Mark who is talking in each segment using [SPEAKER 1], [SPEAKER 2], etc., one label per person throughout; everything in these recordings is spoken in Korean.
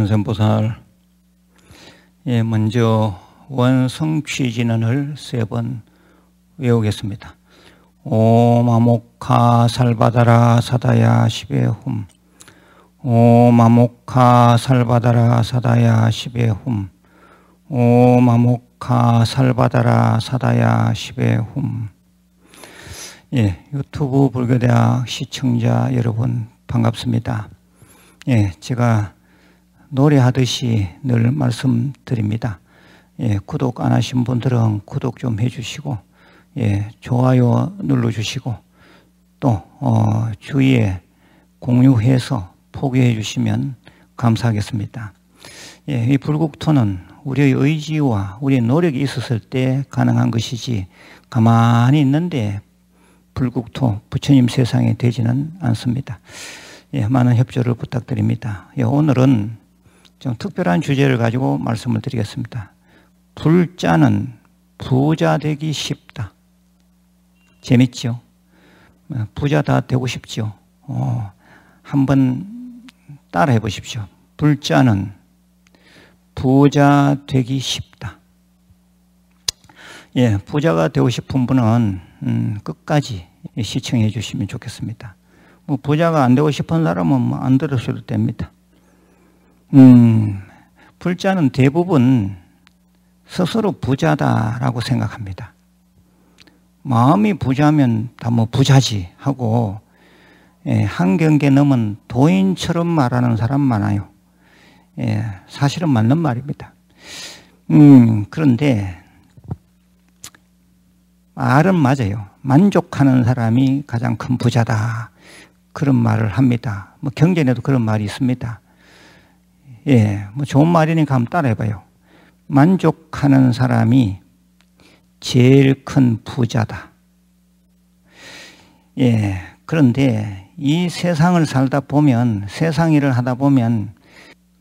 [SPEAKER 1] 관세음보살. 먼저 원성취진언을 3번 외우겠습니다. 옴 아모카 살바다라 사다야 시베훔. 옴 아모카 살바다라 사다야 시베훔. 옴 아모카 살바다라 사다야 시베훔. 유튜브 불교대학 시청자 여러분 반갑습니다. 제가 노래하듯이 늘 말씀드립니다. 구독 안 하신 분들은 구독 좀 해주시고, 좋아요 눌러주시고, 또 주위에 공유해서 포기해 주시면 감사하겠습니다. 이 불국토는 우리의 의지와 우리의 노력이 있었을 때 가능한 것이지 가만히 있는데 불국토 부처님 세상에 되지는 않습니다. 많은 협조를 부탁드립니다. 오늘은 좀 특별한 주제를 가지고 말씀을 드리겠습니다. 불자는 부자 되기 쉽다. 재밌죠? 부자 다 되고 싶죠? 한번 따라해 보십시오. 불자는 부자 되기 쉽다. 부자가 되고 싶은 분은 끝까지 시청해 주시면 좋겠습니다. 부자가 안 되고 싶은 사람은 안 들으셔도 됩니다. 불자는 대부분 스스로 부자다라고 생각합니다. 마음이 부자면 다 부자지 하고 한 경계 넘은 도인처럼 말하는 사람 많아요. 사실은 맞는 말입니다. 그런데 말은 맞아요. 만족하는 사람이 가장 큰 부자다. 그런 말을 합니다. 경전에도 그런 말이 있습니다. 좋은 말이니까 한번 따라해봐요. 만족하는 사람이 제일 큰 부자다. 그런데 이 세상을 살다 보면, 세상 일을 하다 보면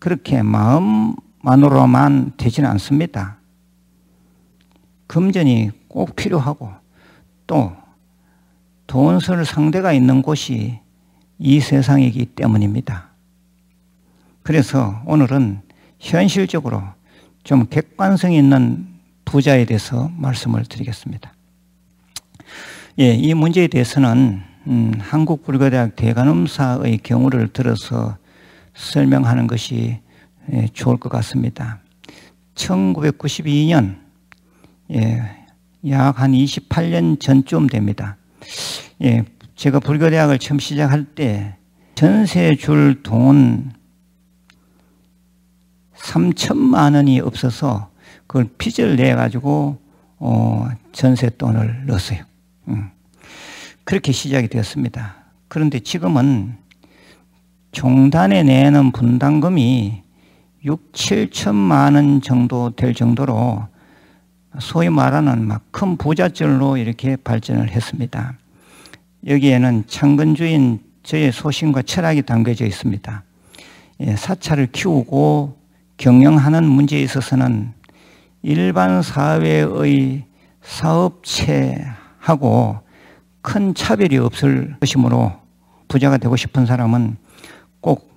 [SPEAKER 1] 그렇게 마음만으로만 되지는 않습니다. 금전이 꼭 필요하고 또 돈 쓸 상대가 있는 곳이 이 세상이기 때문입니다. 그래서 오늘은 현실적으로 좀 객관성 있는 부자에 대해서 말씀을 드리겠습니다. 이 문제에 대해서는 한국불교대학 대관음사의 경우를 들어서 설명하는 것이 좋을 것 같습니다. 1992년 약 한 28년 전쯤 됩니다. 제가 불교대학을 처음 시작할 때 전세 줄 돈 3천만 원이 없어서 그걸 빚을 내가지고 전세돈을 넣었어요. 그렇게 시작이 되었습니다. 그런데 지금은 종단에 내는 분담금이 6, 7천만 원 정도 될 정도로 소위 말하는 큰 부잣절로 이렇게 발전을 했습니다. 여기에는 창건주인 저의 소신과 철학이 담겨져 있습니다. 사찰을 키우고 경영하는 문제에 있어서는 일반 사회의 사업체하고 큰 차별이 없을 것이므로 부자가 되고 싶은 사람은 꼭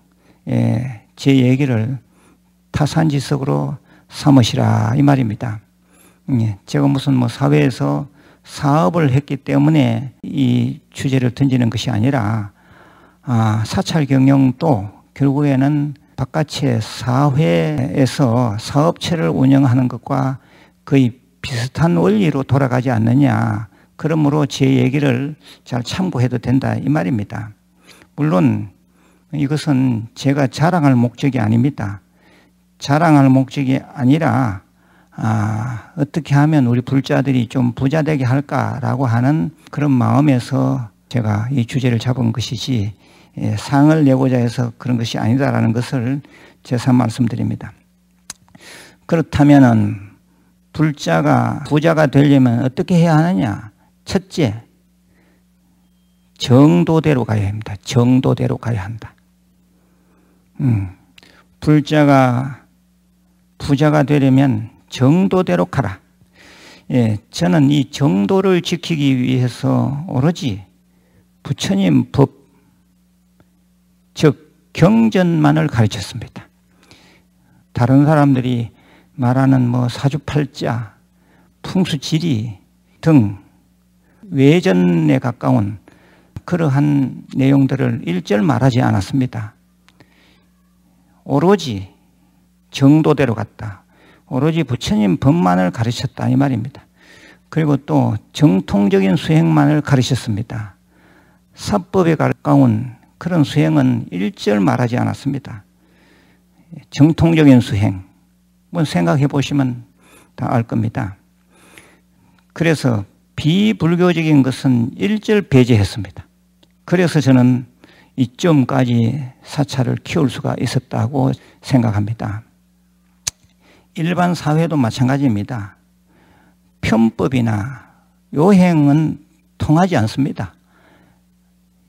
[SPEAKER 1] 제 얘기를 타산지석으로 삼으시라 이 말입니다. 제가 무슨 사회에서 사업을 했기 때문에 이 주제를 던지는 것이 아니라 사찰 경영도 결국에는 바깥의 사회에서 사업체를 운영하는 것과 거의 비슷한 원리로 돌아가지 않느냐. 그러므로 제 얘기를 잘 참고해도 된다 이 말입니다. 물론 이것은 제가 자랑할 목적이 아닙니다. 자랑할 목적이 아니라 어떻게 하면 우리 불자들이 좀 부자 되게 할까라고 하는 그런 마음에서 제가 이 주제를 잡은 것이지 상을 내고자 해서 그런 것이 아니다라는 것을 재산 말씀드립니다. 그렇다면은 불자가 부자가 되려면 어떻게 해야 하느냐? 첫째, 정도대로 가야 합니다. 정도대로 가야 한다. 불자가 부자가 되려면 정도대로 가라. 저는 이 정도를 지키기 위해서 오로지 부처님 법, 즉 경전만을 가르쳤습니다. 다른 사람들이 말하는 뭐 사주팔자, 풍수지리 등 외전에 가까운 그러한 내용들을 일절 말하지 않았습니다. 오로지 정도대로 갔다. 오로지 부처님 법만을 가르쳤다 이 말입니다. 그리고 또 정통적인 수행만을 가르쳤습니다. 사법에 가까운 그런 수행은 일절 말하지 않았습니다. 정통적인 수행, 한번 생각해 보시면 다 알 겁니다. 그래서 비불교적인 것은 일절 배제했습니다. 그래서 저는 이점까지 사찰을 키울 수가 있었다고 생각합니다. 일반 사회도 마찬가지입니다. 편법이나 요행은 통하지 않습니다.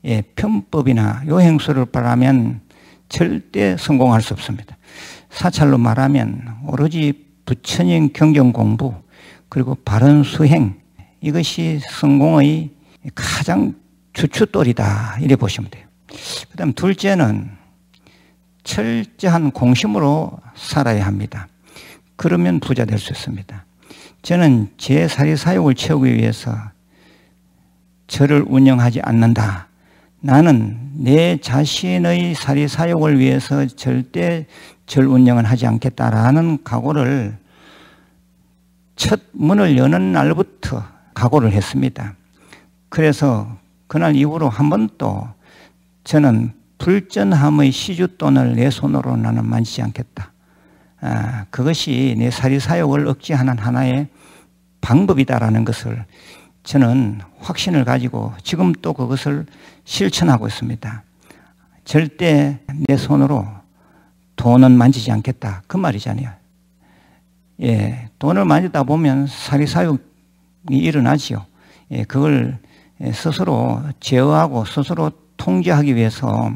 [SPEAKER 1] 예, 편법이나 요행수를 바라면 절대 성공할 수 없습니다. 사찰로 말하면 오로지 부처님 경전 공부 그리고 바른 수행, 이것이 성공의 가장 주춧돌이다 이래 보시면 돼요. 그 다음 둘째는 철저한 공심으로 살아야 합니다. 그러면 부자 될 수 있습니다. 저는 제 사리사욕을 채우기 위해서 절을 운영하지 않는다. 나는 내 자신의 사리사욕을 위해서 절대 절 운영은 하지 않겠다라는 각오를 첫 문을 여는 날부터 각오를 했습니다. 그래서 그날 이후로 한 번도 저는 불전함의 시주돈을 내 손으로 나는 만지지 않겠다. 그것이 내 사리사욕을 억제하는 하나의 방법이다라는 것을 저는 확신을 가지고 지금 또 그것을 실천하고 있습니다. 절대 내 손으로 돈은 만지지 않겠다. 그 말이잖아요. 예, 돈을 만지다 보면 사리사욕이 일어나지요. 예, 그걸 스스로 제어하고 스스로 통제하기 위해서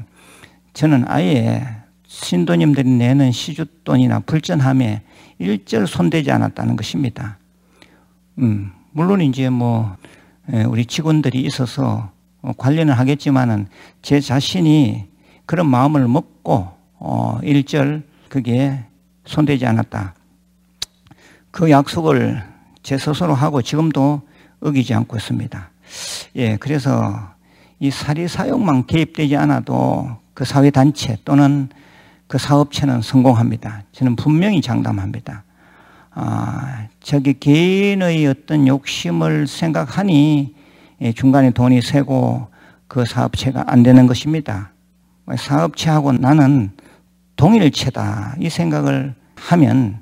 [SPEAKER 1] 저는 아예 신도님들이 내는 시주돈이나 불전함에 일절 손대지 않았다는 것입니다. 물론 이제 뭐 우리 직원들이 있어서 관리는 하겠지만은 제 자신이 그런 마음을 먹고 일절 그게 손대지 않았다. 그 약속을 제 스스로 하고 지금도 어기지 않고 있습니다. 예, 그래서 이 사리사욕만 개입되지 않아도 그 사회단체 또는 그 사업체는 성공합니다. 저는 분명히 장담합니다. 저기 개인의 어떤 욕심을 생각하니 중간에 돈이 새고 그 사업체가 안 되는 것입니다. 사업체하고 나는 동일체다 이 생각을 하면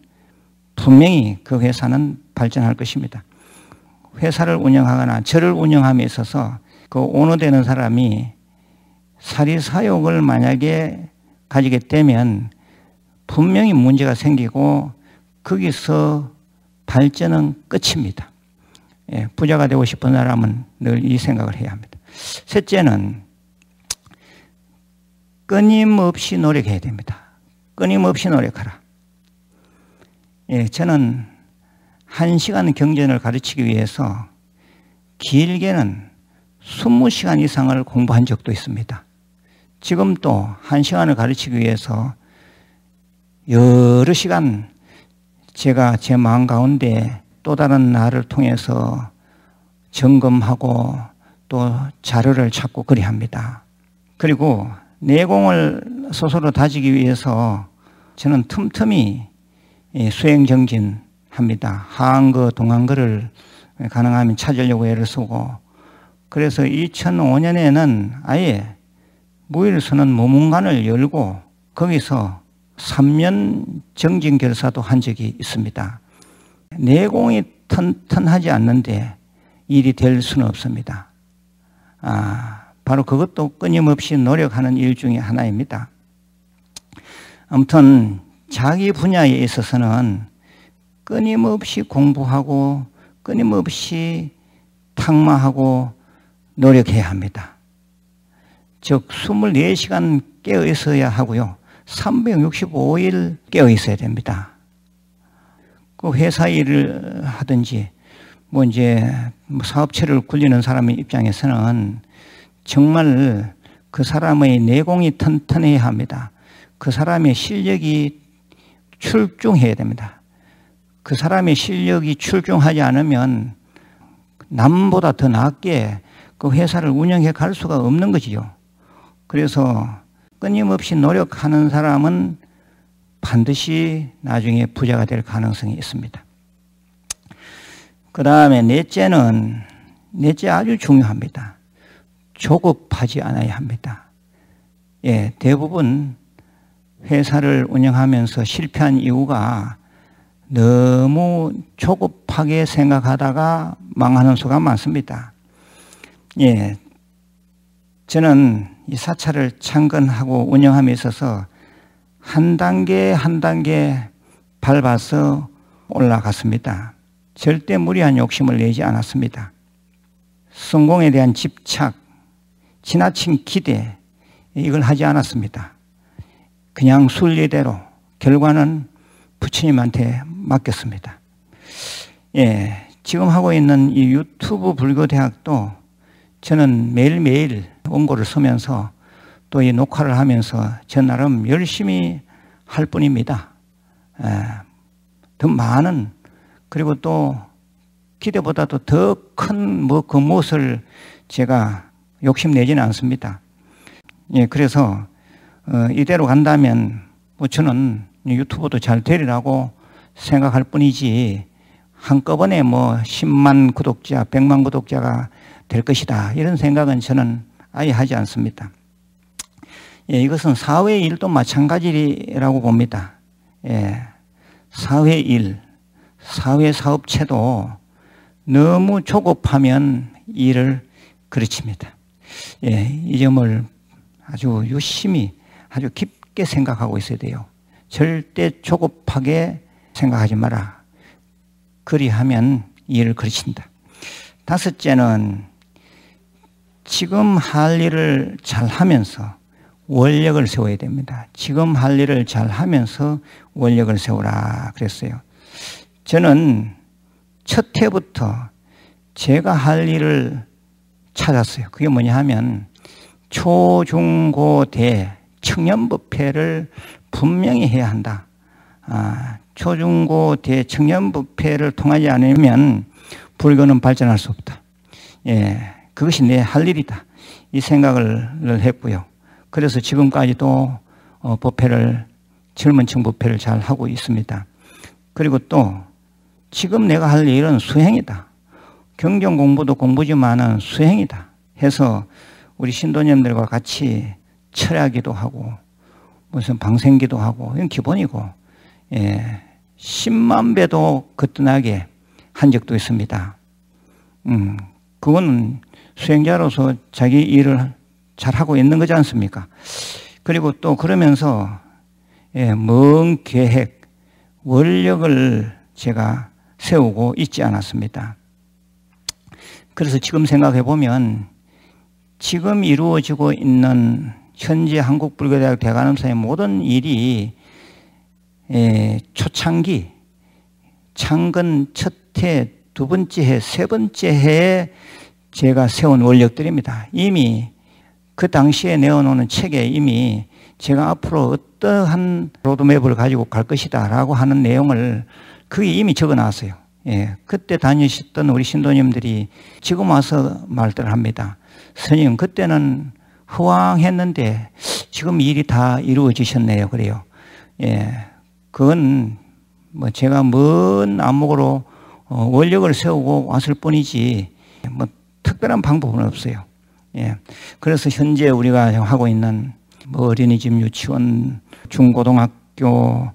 [SPEAKER 1] 분명히 그 회사는 발전할 것입니다. 회사를 운영하거나 절을 운영함에 있어서 그 오너되는 사람이 사리사욕을 만약에 가지게 되면 분명히 문제가 생기고 거기서 발전은 끝입니다. 예, 부자가 되고 싶은 사람은 늘 이 생각을 해야 합니다. 셋째는 끊임없이 노력해야 됩니다. 끊임없이 노력하라. 예, 저는 1시간 경전을 가르치기 위해서 길게는 20시간 이상을 공부한 적도 있습니다. 지금 또 1시간을 가르치기 위해서 여러 시간 제가 제 마음 가운데 또 다른 나를 통해서 점검하고 또 자료를 찾고 그리 합니다. 그리고 내공을 스스로 다지기 위해서 저는 틈틈이 수행정진합니다. 하한거, 동한거를 가능하면 찾으려고 애를 쓰고, 그래서 2005년에는 아예 무일선언 모문관을 열고 거기서 3년 정진결사도 한 적이 있습니다. 내공이 튼튼하지 않는데 일이 될 수는 없습니다. 바로 그것도 끊임없이 노력하는 일 중에 하나입니다. 아무튼 자기 분야에 있어서는 끊임없이 공부하고 끊임없이 탁마하고 노력해야 합니다. 즉 24시간 깨어 있어야 하고요. 365일 깨어 있어야 됩니다. 그 회사 일을 하든지 뭐 이제 사업체를 굴리는 사람의 입장에서는 정말 그 사람의 내공이 튼튼해야 합니다. 그 사람의 실력이 출중해야 됩니다. 그 사람의 실력이 출중하지 않으면 남보다 더 낫게 그 회사를 운영해 갈 수가 없는 것이죠. 그래서 끊임없이 노력하는 사람은 반드시 나중에 부자가 될 가능성이 있습니다. 그 다음에 넷째 아주 중요합니다. 조급하지 않아야 합니다. 예, 대부분 회사를 운영하면서 실패한 이유가 너무 조급하게 생각하다가 망하는 수가 많습니다. 예, 저는 이 사찰을 창건하고 운영함에 있어서 한 단계 한 단계 밟아서 올라갔습니다. 절대 무리한 욕심을 내지 않았습니다. 성공에 대한 집착, 지나친 기대, 이걸 하지 않았습니다. 그냥 순리대로 결과는 부처님한테 맡겼습니다. 예, 지금 하고 있는 이 유튜브 불교대학도 저는 매일매일 원고를 쓰면서 또 이 녹화를 하면서 저 나름 열심히 할 뿐입니다. 더 많은, 그리고 또 기대보다도 더 큰 그 무엇을 제가 욕심내지는 않습니다. 예, 그래서 이대로 간다면 뭐 저는 유튜브도 잘 되리라고 생각할 뿐이지 한꺼번에 뭐 10만 구독자, 100만 구독자가 될 것이다, 이런 생각은 저는 아예 하지 않습니다. 예, 이것은 사회의 일도 마찬가지라고 봅니다. 예, 사회 일, 사회 사업체도 너무 조급하면 일을 그르칩니다. 예, 이 점을 아주 유심히, 아주 깊게 생각하고 있어야 돼요. 절대 조급하게 생각하지 마라. 그리하면 일을 그르친다. 다섯째는 지금 할 일을 잘 하면서 원력을 세워야 됩니다. 지금 할 일을 잘 하면서 원력을 세우라 그랬어요. 저는 첫 해부터 제가 할 일을 찾았어요. 그게 뭐냐 하면 초중고대 청년부패를 분명히 해야 한다. 초중고대 청년부패를 통하지 않으면 불교는 발전할 수 없다. 예, 그것이 내 할 일이다, 이 생각을 했고요. 그래서 지금까지도 젊은 층 부패를 잘 하고 있습니다. 그리고 또 지금 내가 할 일은 수행이다. 경전 공부도 공부지만은 수행이다 해서 우리 신도님들과 같이 철야기도 하고 무슨 방생기도 하고, 이건 기본이고, 예, 10만 배도 거뜬하게 한 적도 있습니다. 그건 수행자로서 자기 일을 잘하고 있는 거지 않습니까? 그리고 또 그러면서 예, 먼 계획, 원력을 제가 세우고 있지 않았습니다. 그래서 지금 생각해 보면 지금 이루어지고 있는 현재 한국불교대학 대관음사의 모든 일이 초창기, 창건 첫 해, 두 번째 해, 세 번째 해에 제가 세운 원력들입니다. 이미 그 당시에 내어놓는 책에 이미 제가 앞으로 어떠한 로드맵을 가지고 갈 것이다 라고 하는 내용을 그게 이미 적어 놨어요. 예, 그때 다니셨던 우리 신도님들이 지금 와서 말들을 합니다. 스님, 그때는 허황했는데 지금 일이 다 이루어지셨네요. 그래요. 예, 그건 뭐 제가 먼 안목으로 원력을 세우고 왔을 뿐이지 뭐 특별한 방법은 없어요. 예, 그래서 현재 우리가 하고 있는 뭐 어린이집, 유치원, 중고등학교,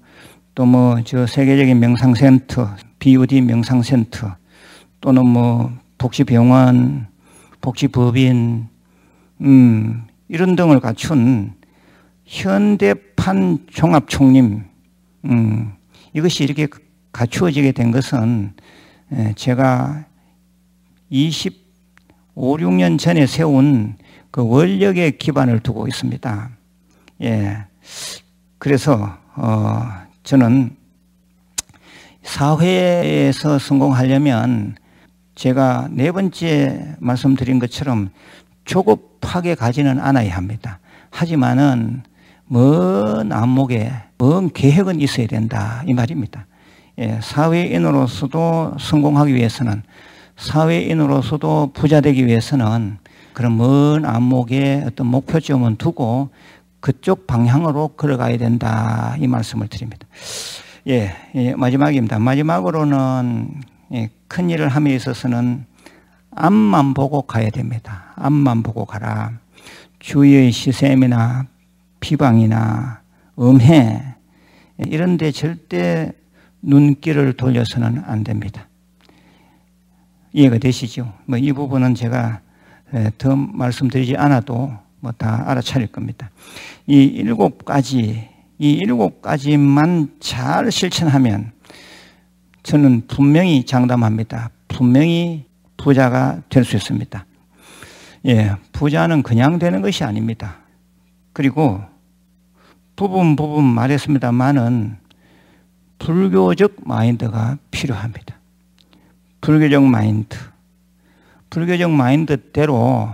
[SPEAKER 1] 또 뭐 저 세계적인 명상센터, BUD 명상센터, 또는 뭐 복지병원, 복지법인, 이런 등을 갖춘 현대판 종합총림, 이것이 이렇게 갖추어지게 된 것은 제가 25, 6년 전에 세운 그 원력의 기반을 두고 있습니다. 예, 그래서 저는 사회에서 성공하려면 제가 네 번째 말씀드린 것처럼 조급하게 가지는 않아야 합니다. 하지만은 먼 안목에 먼 계획은 있어야 된다 이 말입니다. 예, 사회인으로서도 성공하기 위해서는, 사회인으로서도 부자 되기 위해서는 그런 먼 안목에 어떤 목표점은 두고 그쪽 방향으로 걸어가야 된다 이 말씀을 드립니다. 예, 마지막입니다. 마지막으로는 큰 일을 함에 있어서는 앞만 보고 가야 됩니다. 앞만 보고 가라. 주위의 시샘이나 비방이나 음해 이런 데 절대 눈길을 돌려서는 안 됩니다. 이해가 되시죠? 뭐 이 부분은 제가 더 말씀드리지 않아도 뭐 다 알아차릴 겁니다. 이 7가지만 잘 실천하면 저는 분명히 장담합니다. 분명히 부자가 될 수 있습니다. 예, 부자는 그냥 되는 것이 아닙니다. 그리고 부분 말했습니다만은 불교적 마인드가 필요합니다. 불교적 마인드대로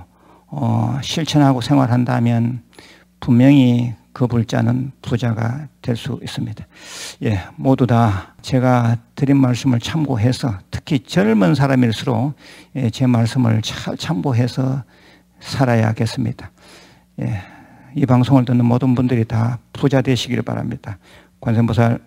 [SPEAKER 1] 실천하고 생활한다면 분명히 그 불자는 부자가 될 수 있습니다. 예, 모두 다 제가 드린 말씀을 참고해서, 특히 젊은 사람일수록 제 말씀을 잘 참고해서 살아야겠습니다. 예, 이 방송을 듣는 모든 분들이 다 부자 되시기를 바랍니다. 관세음보살